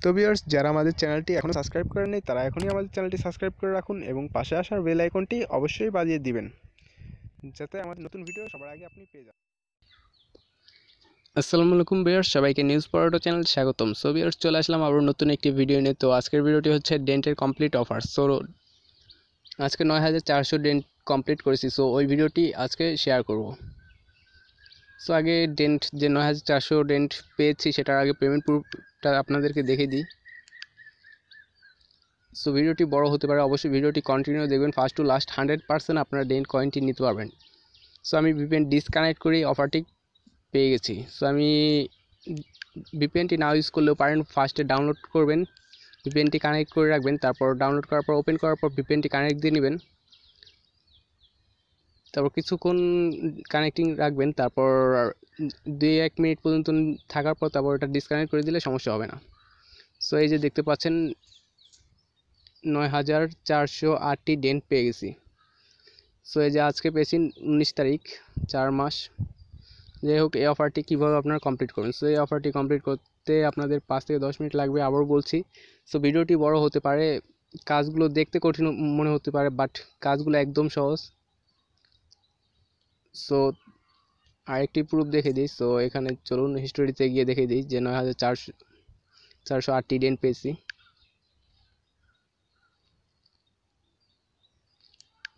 তো ভিউয়ার্স, যারা আমাদের চ্যানেলটি এখনও সাবস্ক্রাইব করেননি তারা এখনই আমাদের চ্যানেলটি সাবস্ক্রাইব করে রাখুন এবং পাশে আসার বেল আইকনটি অবশ্যই বাজিয়ে দিবেন যাতে আমাদের নতুন ভিডিও সবার আগে আপনি পেয়ে যান। আসসালামু আলাইকুম ভিউয়ার্স, সবাইকে নিউজ পড়াটো চ্যানেল স্বাগতম। সো ভিউয়ার্স, চলে আসলাম আবার নতুন একটি ভিডিও নিয়ে। তো আজকের ভিডিওটি হচ্ছে ডেন্টের কমপ্লিট অফার। সো আজকে 9400 ডেন্ট কমপ্লিট করেছি, সো ওই ভিডিওটি আজকে শেয়ার করব। সো আগে ডেন্ট যে 9400 ডেন্ট পেয়েছি সেটার আগে পেমেন্ট প্রুফটা আপনাদেরকে দেখিয়ে দিই। সো ভিডিওটি বড় হতে পারে, অবশ্যই ভিডিওটি কন্টিনিউ দেখবেন ফার্স্ট টু লাস্ট। 100% আপনারা ডেন্ট কয়েনটি নিতে পারবেন। সো আমি ভিপিএন ডিসকানেক্ট করে অফারটি পেয়ে গেছি। সো আমি ভিপিএনটি না ইউজ করলেও পারেন, ফার্স্টে ডাউনলোড করবেন, ভিপিএনটি কানেক্ট করে রাখবেন, তারপর ডাউনলোড করার পর ওপেন করার পর ভিপিএনটি কানেক্ট দিয়ে নেবেন, তারপর কিছুক্ষণ কানেক্টিং রাখবেন, তারপর 2-1 মিনিট পর্যন্ত থাকার পর তারপর এটা ডিসকানেক্ট করে দিলে সমস্যা হবে না। সো এই যে দেখতে পাচ্ছেন 9408টি ডেন্ট পেয়ে গেছি। সো এই যে আজকে পেয়েছি 19 তারিখ, 4 মাস। যাই হোক, এই অফারটি কীভাবে আপনারা কমপ্লিট করবেন। সো এই অফারটি কমপ্লিট করতে আপনাদের 5 থেকে 10 মিনিট লাগবে, আবারও বলছি। সো ভিডিওটি বড় হতে পারে, কাজগুলো দেখতে কঠিন মনে হতে পারে, বাট কাজগুলো একদম সহজ। সো আরেকটি প্রুফ দেখে দিই। সো এখানে চলুন হিস্টোরিতে গিয়ে দেখে দিই যে 9408টি ডেন্ট পেয়েছি।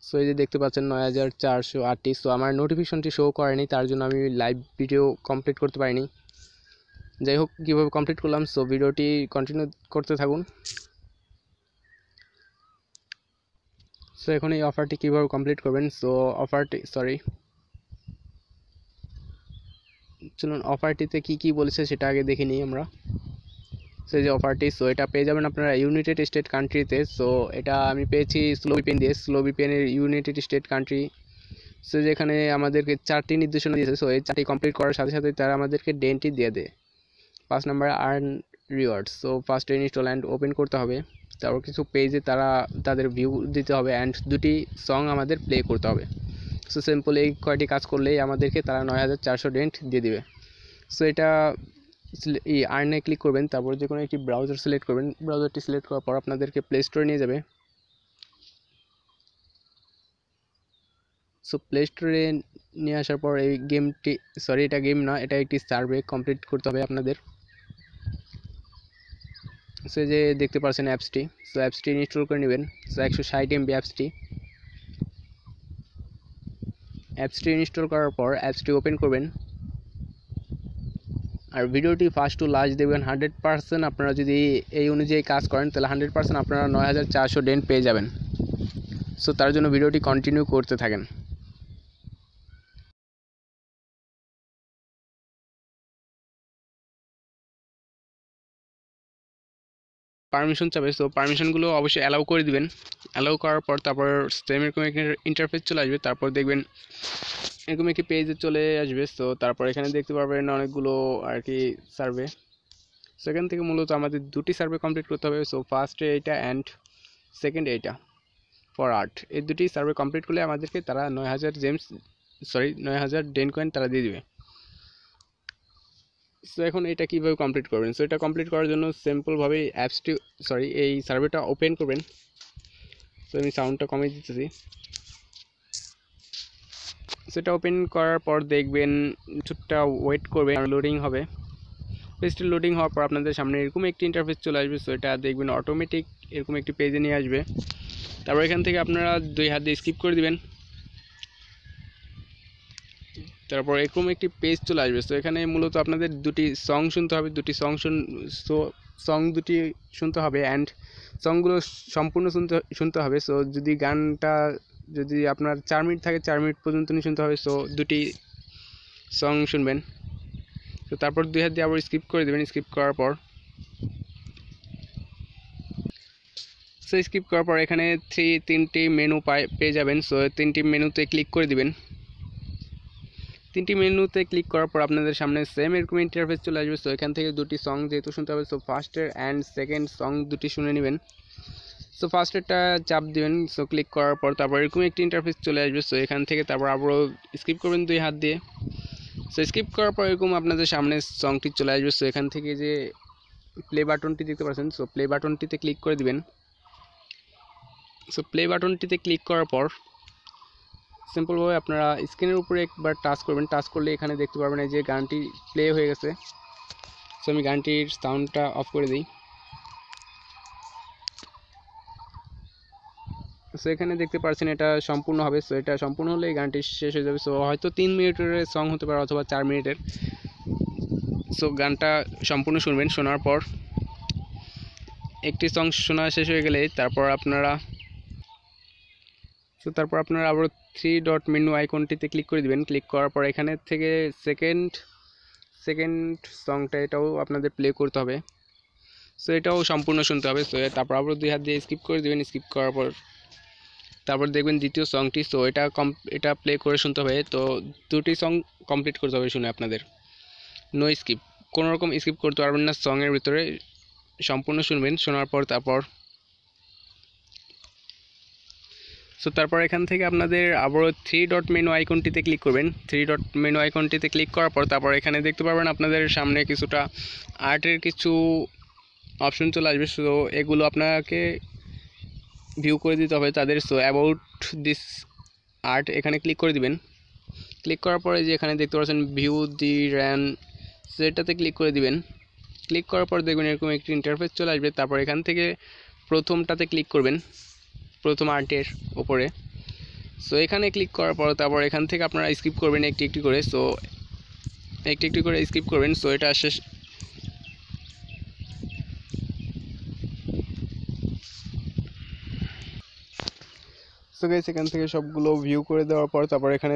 সো এই যে দেখতে পাচ্ছেন 9408টি। সো আমার নোটিফিকেশনটি শো করেনি, তার জন্য আমি লাইভ ভিডিও কমপ্লিট করতে পারিনি। যাই হোক, কীভাবে কমপ্লিট করলাম, সো ভিডিওটি কন্টিনিউ করতে থাকুন। সো এখন এই অফারটি কীভাবে কমপ্লিট করবেন। সো চলুন অফারটিতে কি বলেছে সেটা আগে দেখে নিই আমরা। সো এই যে অফারটি, সো এটা পেয়ে যাবেন আপনারা ইউনাইটেড স্টেট কান্ট্রিতে। সো এটা আমি পেয়েছি স্লো ভিপিএন দিয়ে, স্লো ভিপিএনের ইউনাইটেড স্টেট কান্ট্রি। সো যেখানে আমাদেরকে 4টি নির্দেশনা দিয়েছে। সো এই 4টি কমপ্লিট করার সাথে সাথে তারা আমাদেরকে ডেন্টটি দিয়ে দেয়। 5 নম্বরে আর্ন রিওয়ার্ডস। সো ফার্স্টে ইনস্টল অ্যান্ড ওপেন করতে হবে, তারপর কিছু পেজে তাদের ভিউ দিতে হবে অ্যান্ড 2টি সং আমাদের প্লে করতে হবে। সো সিম্পল এই কয়টি কাজ করলেই আমাদেরকে তারা 9400 ডেন্ট দিয়ে দিবে। সো এটা আর্নে ক্লিক করবেন, তারপর যে কোনো একটি ব্রাউজার সিলেক্ট করবেন, ব্রাউজারটি সিলেক্ট করার পর আপনাদেরকে প্লে স্টোরে নিয়ে যাবে। সো প্লে স্টোরে নিয়ে আসার পর এই গেমটি, এটা গেম না, এটা একটি সার্ভে কমপ্লিট করতে হবে আপনাদের। সো যে দেখতে পাচ্ছেন অ্যাপসটি, সো অ্যাপসটি ইনস্টল করে নেবেন। সো 160 MB অ্যাপসটি ইনস্টল করার পর অ্যাপসটি ওপেন করবেন, আর ভিডিওটি ফার্স্ট টু লাস্ট দেখবেন। 100% আপনারা যদি এই অনুযায়ী কাজ করেন তাহলে 100% আপনারা 9400 ডেন্ট পেয়ে যাবেন। সো তার জন্য ভিডিওটি কন্টিনিউ করতে থাকেন। পারমিশন চাবে, সো পারমিশনগুলো অবশ্যই অ্যালাউ করে দিবেন। অ্যালাউ করার পর তারপর সেম এরকম একটা ইন্টারফেস চলে আসবে, তারপর দেখবেন এরকম একটি পেজে চলে আসবে। সো তারপর এখানে দেখতে পারবেন অনেকগুলো আর কি সার্ভে। সেখান থেকে মূলত আমাদের 2টি সার্ভে কমপ্লিট করতে হবে। সো ফার্স্টে এইটা অ্যান্ড সেকেন্ড এইটা ফর আর্ট, এই 2টি সার্ভে কমপ্লিট করলে আমাদেরকে তারা 9000 ডেন্ট কয়েন তারা দিয়ে দেবে। সো এখন এটা কীভাবে কমপ্লিট করবেন। সো এটা কমপ্লিট করার জন্য সিম্পলভাবে এই সার্ভেটা ওপেন করবেন। সো আমি সাউন্ডটা কমিয়ে দিতেছি। সেটা ওপেন করার পর দেখবেন কিছুটা ওয়েট করবে, লোডিং হবে। পেজটি লোডিং হওয়ার পর আপনাদের সামনে এরকম একটি ইন্টারফেস চলে আসবে। সো এটা দেখবেন অটোমেটিক এরকম একটি পেজে নিয়ে আসবে। তারপর এখান থেকে আপনারা 2 হাত দিয়ে স্কিপ করে দিবেন, তারপর এরকম একটি পেজ চলে আসবে। সো এখানে মূলত আপনাদের 2টি সং শুনতে হবে, সং 2টি শুনতে হবে অ্যান্ড সংগুলো সম্পূর্ণ শুনতে হবে। সো যদি আপনার 4 মিনিট থাকে 4 মিনিট পর্যন্ত শুনতে হবে। সো 2টি সং শুনবেন। তো তারপর 2 হাত দিয়ে আবার স্কিপ করে দেবেন। স্কিপ করার পর এখানে 3টি মেনু পেয়ে যাবেন। সো 3টি মেনুতে ক্লিক করে দিবেন। 3টি মেনুতে ক্লিক করার পর আপনাদের সামনে সেম এরকম ইন্টারফেস চলে আসবে। সো এখান থেকে 2টি সং যেহেতু শুনতে হবে, সো ফার্স্টের অ্যান্ড সেকেন্ড সং 2টি শুনে নেবেন। সো ফার্স্টেরটা চাপ দিবেন। সো ক্লিক করার পর তারপর এরকম একটি ইন্টারফেস চলে আসবে। সো এখান থেকে তারপর আবারও স্কিপ করবেন 2 হাত দিয়ে। সো স্কিপ করার পর এরকম আপনাদের সামনে সংটি চলে আসবে। সো এখান থেকে যে প্লে বাটনটি দেখতে পাচ্ছেন, সো প্লে বাটনটিতে ক্লিক করে দিবেন। সো প্লে বাটনটিতে ক্লিক করার পর সিম্পলভাবে আপনারা স্ক্রিনের উপরে একবার টাচ করবেন। টাচ করলে এখানে দেখতে পারবেন এই যে গানটি প্লে হয়ে গেছে। সো আমি গানটির সাউন্ডটা অফ করে দিই। সো এখানে দেখতে পাচ্ছেন এটা সম্পূর্ণ হবে। সো এটা সম্পূর্ণ হলে এই গানটি শেষ হয়ে যাবে। সো হয়তো 3 মিনিটের সং হতে পারে অথবা 4 মিনিটের। সো গানটা সম্পূর্ণ শুনবেন। শোনার পর একটি সং শোনা শেষ হয়ে গেলে তারপর আপনারা আবার 3 ডট মেনু আইকনটিতে ক্লিক করে দিবেন। ক্লিক করার পর এখানে থেকে সেকেন্ড সংটা এটাও আপনাদের প্লে করতে হবে। সো এটাও সম্পূর্ণ শুনতে হবে। সো তারপর আবার 2 হাত দিয়ে স্কিপ করে দিবেন। স্কিপ করার পর তারপর দেখবেন দ্বিতীয় সংটি। সো এটা প্লে করে শুনতে হবে। তো 2টি সং কমপ্লিট করতে হবে শুনে আপনাদের। নো স্কিপ, কোনো রকম স্কিপ করতে পারবেন না সঙের ভিতরে, সম্পূর্ণ শুনবেন। শোনার পর তারপর এখান থেকে আপনাদের আবারও 3 ডট মেনু আইকনটিতে ক্লিক করবেন। 3 ডট মেনু আইকনটিতে ক্লিক করার পর তারপর এখানে দেখতে পারবেন আপনাদের সামনে কিছুটা আর্টের কিছু অপশন চলে আসবে। সো এগুলো আপনাকে ভিউ করে দিতে হবে তাদের। সো অ্যাবাউট দিস আর্ট এখানে ক্লিক করে দিবেন। ক্লিক করার পরে যে এখানে দেখতে পাচ্ছেন ভিউ দি র্যান, সেটাতে ক্লিক করে দিবেন। ক্লিক করার পর দেখবেন এরকম একটি ইন্টারফেস চলে আসবে। তারপর এখান থেকে প্রথমটাতে ক্লিক করবেন, প্রথম আর্টের উপরে। সো এখানে ক্লিক করার পর তারপর এখান থেকে আপনারা স্কিপ করবেন একটি একটি করে। সো একটি একটি করে স্কিপ করবেন। সো এটা শেষ। সো গাইস এখান থেকে সবগুলো ভিউ করে দেওয়ার পর তারপর এখানে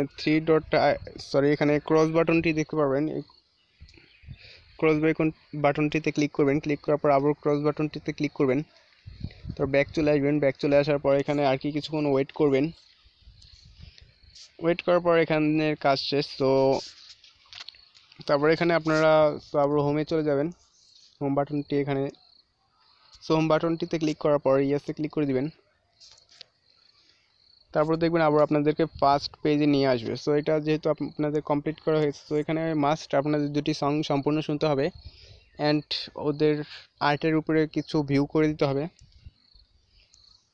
এখানে ক্রস বাটনটি দেখতে পারবেন। ক্রস বাটনটিতে ক্লিক করবেন। ক্লিক করার পর আবার ক্রস বাটনটিতে ক্লিক করবেন। তারপর ব্যাক চলে আসবেন। ব্যাক চলে আসার পর এখানে আর কি কিছুক্ষণ ওয়েট করবেন। ওয়েট করার পর এখানের কাজ শেষ। তো তারপর এখানে আপনারা আবার হোমে চলে যাবেন। হোম বাটনটি এখানে, সো হোম বাটনটিতে ক্লিক করার পর ইয়েসে ক্লিক করে দিবেন। তারপর দেখবেন আবার আপনাদেরকে ফার্স্ট পেজে নিয়ে আসবে। সো এটা যেহেতু আপনাদের কমপ্লিট করা হয়েছে, তো এখানে মাস্ট আপনাদের 2টি সং সম্পূর্ণ শুনতে হবে অ্যান্ড ওদের আর্টের উপরে কিছু ভিউ করে দিতে হবে।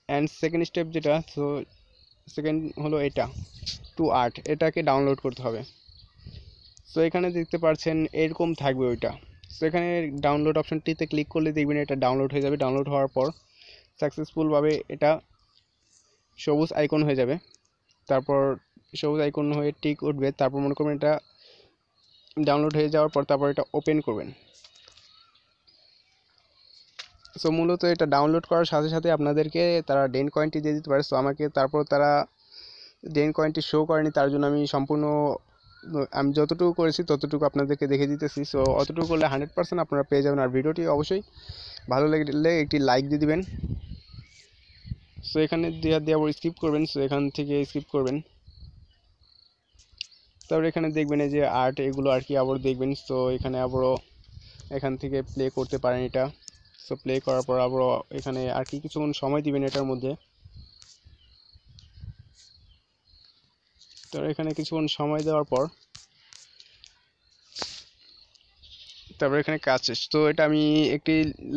অ্যান্ড সেকেন্ড স্টেপ যেটা, সো সেকেন্ড হলো এটা টু আর্ট, এটাকে ডাউনলোড করতে হবে। সো এখানে দেখতে পাচ্ছেন এরকম থাকবে ওইটা। সো এখানে ডাউনলোড অপশনটিতে ক্লিক করলে দেখবেন এটা ডাউনলোড হয়ে যাবে। ডাউনলোড হওয়ার পর সাকসেসফুলভাবে এটা সবুজ আইকন হয়ে যাবে। তারপর সবুজ আইকন হয়ে টিক উঠবে। তারপর মনে করবেন এটা ডাউনলোড হয়ে যাওয়ার পর তারপর এটা ওপেন করবেন। সো মূলত এটা ডাউনলোড করার সাথে সাথে আপনাদেরকে তারা ডেন কয়েনটি দিয়ে দিতে পারে। সো আমাকে তারপর তারা ডেন কয়েনটি শো করেনি, তার জন্য আমি যতটুকু করেছি ততটুকু আপনাদেরকে দেখে দিতেছি। সো অতটুকু করলে 100% আপনারা পেয়ে যাবেন। আর ভিডিওটি অবশ্যই ভালো লাগলে একটি লাইক দিয়ে দিবেন। সো এখানে দিয়ে আবার স্কিপ করবেন। সো এখান থেকে স্কিপ করবেন। তারপর এখানে দেখবেন এই যে আর্ট, এগুলো আর কি আবার দেখবেন। সো এখানে আবারও এখান থেকে প্লে করতে পারেন এটা। সো প্লে করার পর আবারও এখানে আর কি কিছুক্ষণ সময় দিবেন এটার মধ্যে। তো এখানে কিছুক্ষণ সময় দেওয়ার পর তারপর এখানে কাজ শেষ। তো এটা আমি একটি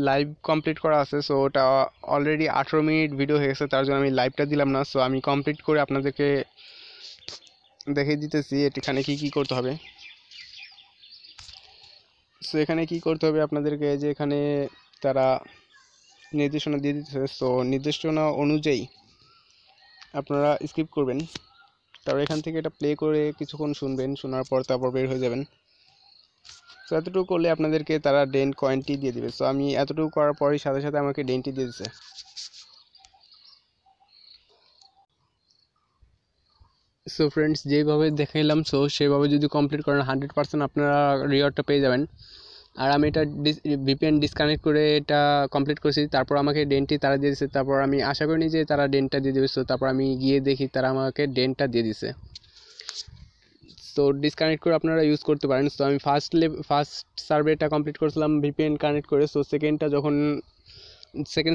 লাইভ কমপ্লিট করা আছে। সো ওটা অলরেডি 18 মিনিট ভিডিও হয়ে গেছে, তার জন্য আমি লাইভটা দিলাম না। সো আমি কমপ্লিট করে আপনাদেরকে দেখিয়ে দিতেছি এখানে কি করতে হবে। সো এখানে কি করতে হবে আপনাদেরকে, যে এখানে তারা নির্দেশনা দিয়ে দিতেছে। সো নির্দেশনা অনুযায়ী আপনারা স্কিপ করবেন। তারপর এখান থেকে এটা প্লে করে কিছুক্ষণ শুনবেন। শোনার পর তারপর বের হয়ে যাবেন। সো এতটুকু করলে আপনাদেরকে তারা ডেন কয়েনটি দিয়ে দিবে। সো আমি এতটুকু করার পরই সাথে সাথে আমাকে ডেনটি দিয়ে দিচ্ছে। সো ফ্রেন্ডস, যেভাবে দেখাইলাম সো সেভাবে যদি কমপ্লিট করেন 100% আপনারা রিওয়ার্ডটা পেয়ে যাবেন। আর আমি এটা ভিপিএন ডিসকানেক্ট করে এটা কমপ্লিট করেছি। তারপর আমাকে ডেনটি তারা দিয়ে দিচ্ছে। তারপর আমি আশা করিনি যে তারা ডেনটা দিয়ে দেবে। সো তারপর আমি গিয়ে দেখি তারা আমাকে ডেনটা দিয়ে দিছে। তো ডিসকানেক্ট করে আপনারা ইউজ করতে পারেন। সো আমি ফার্স্ট সার্ভেটা কমপ্লিট করেছিলাম ভিপিএন কানেক্ট করে। সো সেকেন্ড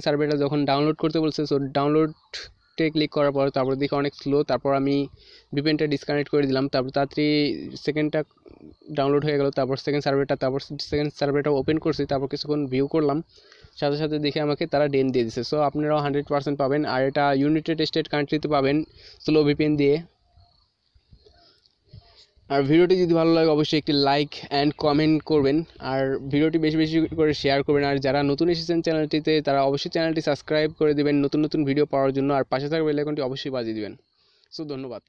সার্ভেটা যখন ডাউনলোড করতে বলছে, সো ডাউনলোড ডিসকানেক্টে ক্লিক করার পর তারপর দেখি অনেক স্লো, তারপর আমি ভিপিএনটা ডিসকানেক্ট করে দিলাম, তারপর তাড়াতাড়ি সেকেন্ডটা ডাউনলোড হয়ে গেল, তারপর সেকেন্ড সার্ভারটা ওপেন করছি, তারপর কিছুক্ষণ ভিউ করলাম, সাথে সাথে দেখে আমাকে তারা ডেন দিয়ে দিচ্ছে। সো আপনারাও 100% পাবেন, আর এটা ইউনাইটেড স্টেট কান্ট্রিতে পাবেন স্লো ভিপিএন দিয়ে। আর ভিডিওটি যদি ভালো লাগে অবশ্যই একটি লাইক অ্যান্ড কমেন্ট করবেন, আর ভিডিওটি বেশি বেশি করে শেয়ার করবেন, আর যারা নতুন এসেছেন চ্যানেলটিতে তারা অবশ্যই চ্যানেলটি সাবস্ক্রাইব করে দেবেন নতুন নতুন ভিডিও পাওয়ার জন্য, আর পাশে থাকা বেল আইকনটি অবশ্যই বাজিয়ে দিবেন। সো ধন্যবাদ।